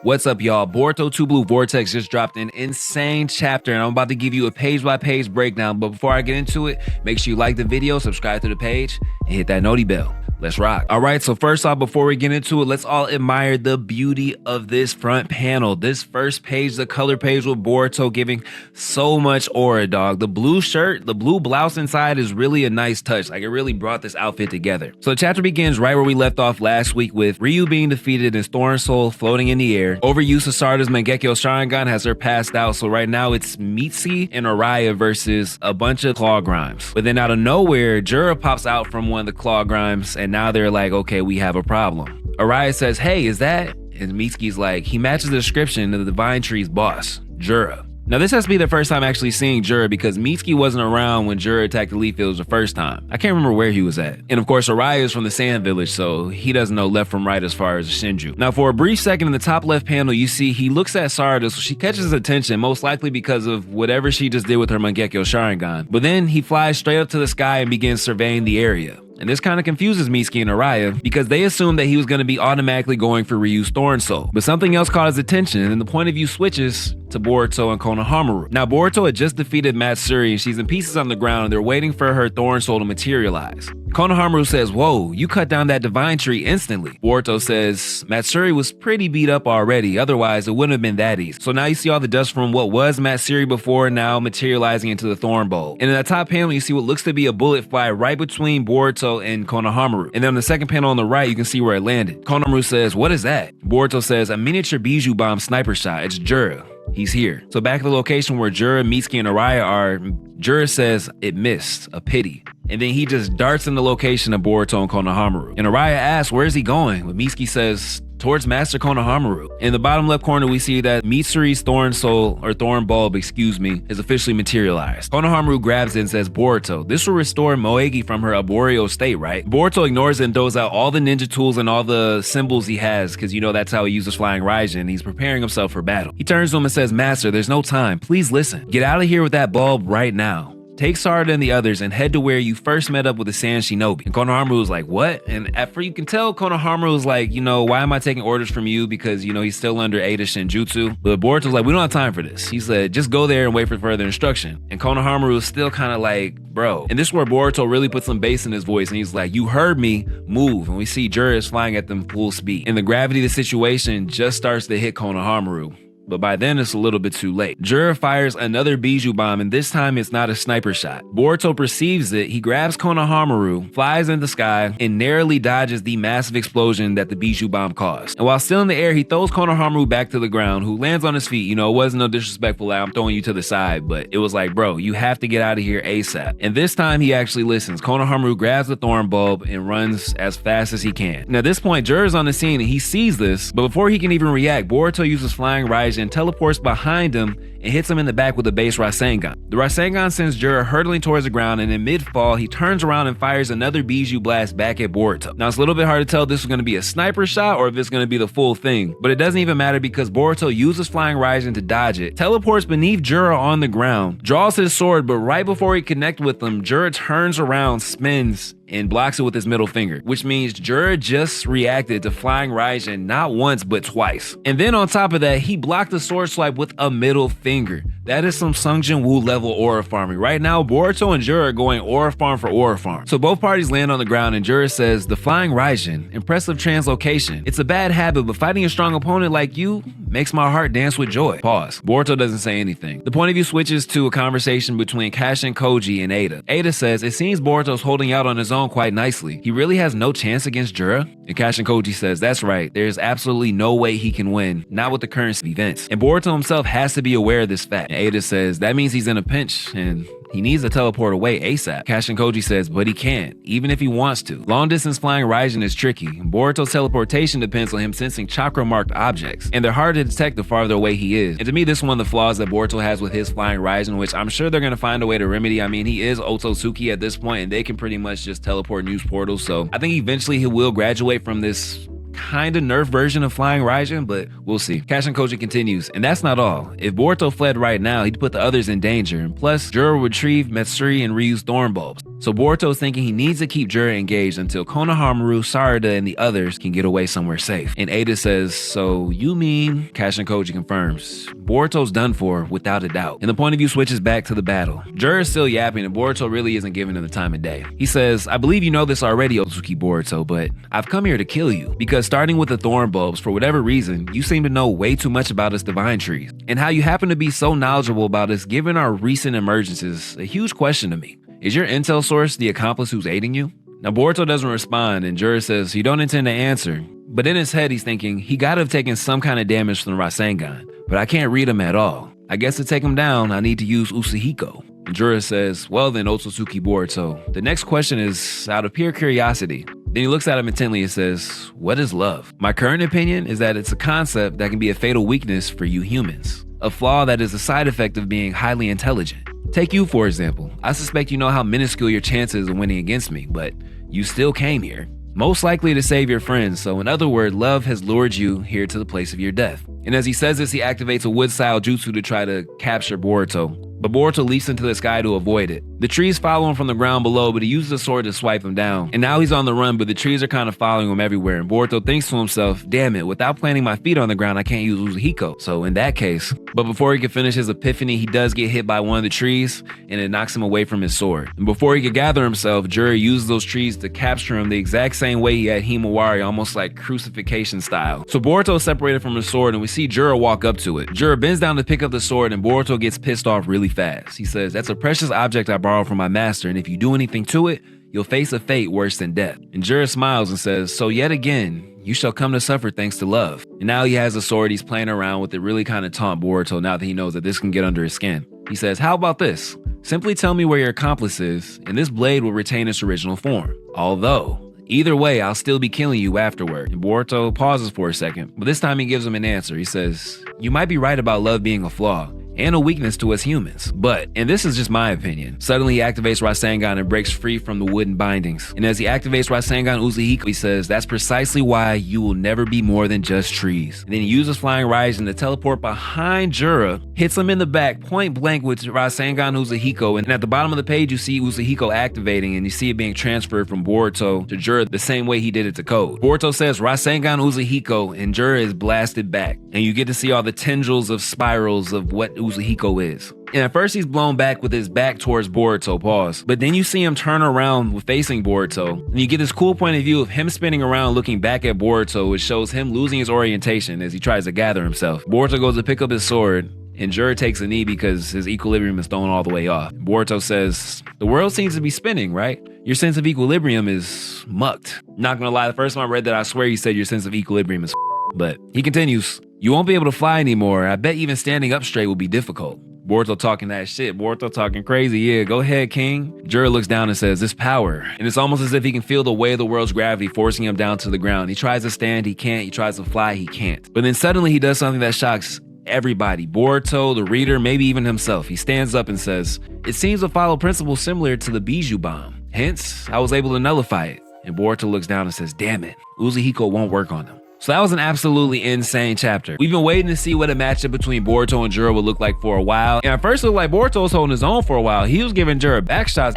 What's up, y'all? Boruto 2 Blue Vortex just dropped an insane chapter, and I'm about to give you a page-by-page breakdown. But before I get into it, make sure you like the video, subscribe to the page, and hit that noti bell. Let's rock. All right, so first off, before we get into it, let's all admire the beauty of this front panel. This first page, the color page with Boruto giving so much aura, dog. The blue shirt, the blue blouse inside is really a nice touch. Like, it really brought this outfit together. So the chapter begins right where we left off last week with Ryu being defeated and Thorn Soul floating in the air. Overuse of Sarada's Mangekyo Sharingan has her passed out, so right now it's Mitsuki and Araya versus a bunch of claw grimes. But then out of nowhere, Jura pops out from one of the claw grimes, and now they're like, okay, we have a problem. Araya says, hey, is that? And Mitsuki's like, he matches the description of the Divine Tree's boss, Jura. Now this has to be the first time actually seeing Jura because Mitsuki wasn't around when Jura attacked the Leaf Village the first time. I can't remember where he was at. And of course Araya is from the Sand Village, so he doesn't know left from right as far as Shinju. Now for a brief second in the top left panel, you see he looks at Sarada, so she catches his attention, most likely because of whatever she just did with her Mangekyo Sharingan. But then he flies straight up to the sky and begins surveying the area. And this kind of confuses Mitsuki and Araya because they assumed that he was going to be automatically going for Ryu's Thorn Soul. But something else caught his attention, and the point of view switches to Boruto and Konohamaru. Now Boruto had just defeated Matsuri and she's in pieces on the ground and they're waiting for her Thorn Soul to materialize. Konohamaru says, whoa, you cut down that Divine Tree instantly. Boruto says, Matsuri was pretty beat up already, otherwise it wouldn't have been that easy. So now you see all the dust from what was Matsuri before now materializing into the Thorn Bowl. And in the top panel you see what looks to be a bullet fly right between Boruto and Konohamaru. And then on the second panel on the right you can see where it landed. Konohamaru says, what is that? Boruto says, a miniature Bijou bomb sniper shot. It's Jura. He's here. So back at the location where Jura, Mitsuki, and Araya are, Jura says it missed, a pity. And then he just darts in the location of Boruto and Konohamaru. And Araya asks, where is he going? But Mitsuki says, towards Master Konohamaru. In the bottom left corner, we see that Mitsuri's Thorn Soul, or Thorn Bulb, is officially materialized. Konohamaru grabs it and says, Boruto, this will restore Moegi from her arboreal state, right? Boruto ignores it and throws out all the ninja tools and all the symbols he has, because you know that's how he uses Flying Raijin. He's preparing himself for battle. He turns to him and says, Master, there's no time. Please listen. Get out of here with that bulb right now. Take Sarada and the others and head to where you first met up with the Sand Shinobi. And Konohamaru was like, what? And at first you can tell Konohamaru was like, you know, why am I taking orders from you? Because, you know, he's still under Ada Shinjutsu. But Boruto's like, we don't have time for this. He said, just go there and wait for further instruction. And Konohamaru was still kind of like, bro. And this is where Boruto really put some bass in his voice. And he's like, you heard me, move. And we see Jura is flying at them full speed. And the gravity of the situation just starts to hit Konohamaru. But by then it's a little bit too late. Jura fires another Bijou bomb, and this time it's not a sniper shot. Boruto perceives it, he grabs Konohamaru, flies in the sky, and narrowly dodges the massive explosion that the Bijou bomb caused. And while still in the air, he throws Konohamaru back to the ground, who lands on his feet. You know, it wasn't no disrespectful, like, I'm throwing you to the side, but it was like, bro, you have to get out of here ASAP. And this time he actually listens. Konohamaru grabs the Thorn Bulb and runs as fast as he can. Now at this point, Jura's on the scene and he sees this, but before he can even react, Boruto uses Flying Raijin and teleports behind him and hits him in the back with a base Rasengan. The Rasengan sends Jura hurtling towards the ground, and in mid-fall, he turns around and fires another Bijou blast back at Boruto. Now it's a little bit hard to tell if this is going to be a sniper shot or if it's going to be the full thing, but it doesn't even matter because Boruto uses Flying Raijin to dodge it, teleports beneath Jura on the ground, draws his sword, but right before he connects with him, Jura turns around, spins, and blocks it with his middle finger, which means Jura just reacted to Flying Raijin not once but twice. And then on top of that, he blocked the sword swipe with a middle finger. That is some Sung Jin Woo level aura farming. Right now, Boruto and Jura are going aura farm for aura farm. So both parties land on the ground and Jura says, the Flying Raijin, impressive translocation. It's a bad habit, but fighting a strong opponent like you makes my heart dance with joy. Pause. Boruto doesn't say anything. The point of view switches to a conversation between Kashin Koji and Ada. Ada says, it seems Boruto's holding out on his own quite nicely. He really has no chance against Jura? And Kashin Koji says, that's right, there's absolutely no way he can win, not with the current events. And Boruto himself has to be aware of this fact. And Ada says, that means he's in a pinch and he needs to teleport away ASAP. Kashin Koji says, but he can't, even if he wants to. Long distance Flying Raijin is tricky. Boruto's teleportation depends on him sensing chakra marked objects, and they're hard to detect the farther away he is. And to me, this is one of the flaws that Boruto has with his Flying Raijin, which I'm sure they're gonna find a way to remedy. I mean, he is Otsutsuki at this point, and they can pretty much just teleport and use portals, so I think eventually he will graduate from this kinda nerf version of Flying Raijin, but we'll see. Kashin Koji continues, and that's not all. If Boruto fled right now, he'd put the others in danger, and plus, Jura would retrieve Matsuri and Ryu's thorn bulbs. So Boruto's thinking he needs to keep Jura engaged until Konohamaru, Sarada, and the others can get away somewhere safe. And Ada says, so you mean? Kashin Koji confirms, Boruto's done for, without a doubt. And the point of view switches back to the battle. Jura is still yapping, and Boruto really isn't giving him the time of day. He says, I believe you know this already, Otsuki Boruto, but I've come here to kill you. Because starting with the thorn bulbs, for whatever reason, you seem to know way too much about us divine trees. And how you happen to be so knowledgeable about us given our recent emergences, a huge question to me. Is your intel source the accomplice who's aiding you? Now Boruto doesn't respond, and Jura says you don't intend to answer. But in his head, he's thinking he gotta have taken some kind of damage from the Rasengan, but I can't read him at all. I guess to take him down, I need to use Usahiko. And Jura says, well then, Otsutsuki Boruto, the next question is out of pure curiosity. Then he looks at him intently and says, what is love? My current opinion is that it's a concept that can be a fatal weakness for you humans. A flaw that is a side effect of being highly intelligent. Take you, for example. I suspect you know how minuscule your chances of winning against me, but you still came here. Most likely to save your friends, so in other words, love has lured you here to the place of your death. And as he says this, he activates a wood-style jutsu to try to capture Boruto. But Boruto leaps into the sky to avoid it. The trees follow him from the ground below, but he uses a sword to swipe him down. And now he's on the run, but the trees are kind of following him everywhere. And Boruto thinks to himself, damn it, without planting my feet on the ground, I can't use Uzahiko. So in that case, but before he can finish his epiphany, he does get hit by one of the trees, and it knocks him away from his sword. And before he could gather himself, Jura uses those trees to capture him the exact same way he had Himawari, almost like crucifixion style. So Boruto is separated from his sword, and we see Jura walk up to it. Jura bends down to pick up the sword, and Boruto gets pissed off really fast. He says, that's a precious object I borrowed from my master, and if you do anything to it, you'll face a fate worse than death. And Jura smiles and says, so yet again, you shall come to suffer thanks to love. And now he has a sword, he's playing around with it, really kind of taunt Boruto now that he knows that this can get under his skin. He says, how about this? Simply tell me where your accomplice is, and this blade will retain its original form. Although, either way, I'll still be killing you afterward. And Boruto pauses for a second, but this time he gives him an answer. He says, you might be right about love being a flaw and a weakness to us humans. But, and this is just my opinion, suddenly he activates Rasengan and breaks free from the wooden bindings. And as he activates Rasengan Uzahiko, he says, that's precisely why you will never be more than just trees. And then he uses Flying Raijin to teleport behind Jura, hits him in the back point blank with Rasengan Uzahiko, and at the bottom of the page you see Uzahiko activating, and you see it being transferred from Boruto to Jura the same way he did it to Code. Boruto says Rasengan Uzahiko, and Jura is blasted back. And you get to see all the tendrils of spirals of what Uzahiko is. And at first he's blown back with his back towards Boruto, pause. But then you see him turn around facing Boruto, and you get this cool point of view of him spinning around looking back at Boruto, which shows him losing his orientation as he tries to gather himself. Boruto goes to pick up his sword, and Jura takes a knee because his equilibrium is thrown all the way off. Boruto says, the world seems to be spinning, right? Your sense of equilibrium is mucked. Not gonna lie, the first time I read that, I swear you said your sense of equilibrium is but he continues, you won't be able to fly anymore. I bet even standing up straight will be difficult. Boruto talking that shit. Boruto talking crazy. Yeah, go ahead, King. Jura looks down and says, this power. And it's almost as if he can feel the weight of the world's gravity forcing him down to the ground. He tries to stand, he can't. He tries to fly, he can't. But then suddenly he does something that shocks everybody. Boruto, the reader, maybe even himself. He stands up and says, it seems to follow principles similar to the Bijou bomb. Hence, I was able to nullify it. And Boruto looks down and says, damn it, Uzahiko won't work on him. So that was an absolutely insane chapter. We've been waiting to see what a matchup between Boruto and Jura would look like for a while. And at first it looked like Boruto was holding his own for a while. He was giving Jura backshots.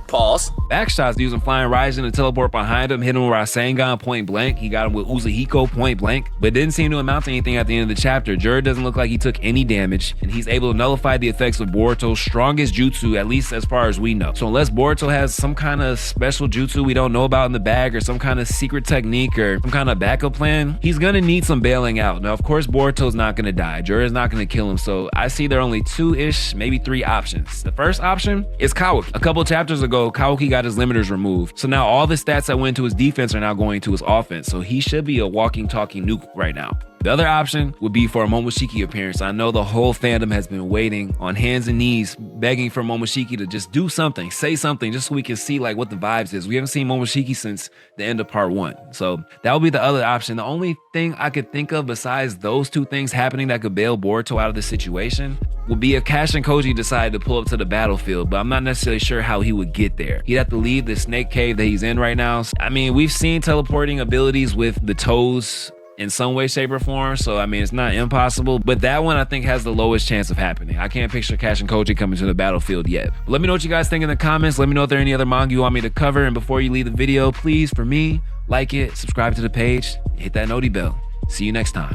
Pause. Backshots using Flying Raijin to teleport behind him, hit him with Rasengan point blank. He got him with Uzahiko point blank, but it didn't seem to amount to anything at the end of the chapter. Jura doesn't look like he took any damage, and he's able to nullify the effects of Boruto's strongest jutsu, at least as far as we know. So unless Boruto has some kind of special jutsu we don't know about in the bag, or some kind of secret technique, or some kind of backup plan, he's gonna need some bailing out. Now, of course, Boruto's not gonna die. Jura's not gonna kill him, so I see there are only two-ish, maybe three options. The first option is Kawaki. A couple chapters ago, Kawaki got his limiters removed. So now all the stats that went to his defense are now going to his offense. So he should be a walking, talking nuke right now. The other option would be for a Momoshiki appearance. I know the whole fandom has been waiting on hands and knees, begging for Momoshiki to just do something, say something, just so we can see like what the vibes is. We haven't seen Momoshiki since the end of part 1. So that would be the other option. The only thing I could think of besides those two things happening that could bail Boruto out of the situation would be if Cash and Koji decided to pull up to the battlefield, but I'm not necessarily sure how he would get there. He'd have to leave the snake cave that he's in right now. I mean, we've seen teleporting abilities with the toes in some way, shape, or form, so I mean, it's not impossible, but that one I think has the lowest chance of happening. I can't picture Cash and Koji coming to the battlefield yet. But let me know what you guys think in the comments. Let me know if there are any other manga you want me to cover, and before you leave the video, please, for me, like it, subscribe to the page, hit that noti bell. See you next time.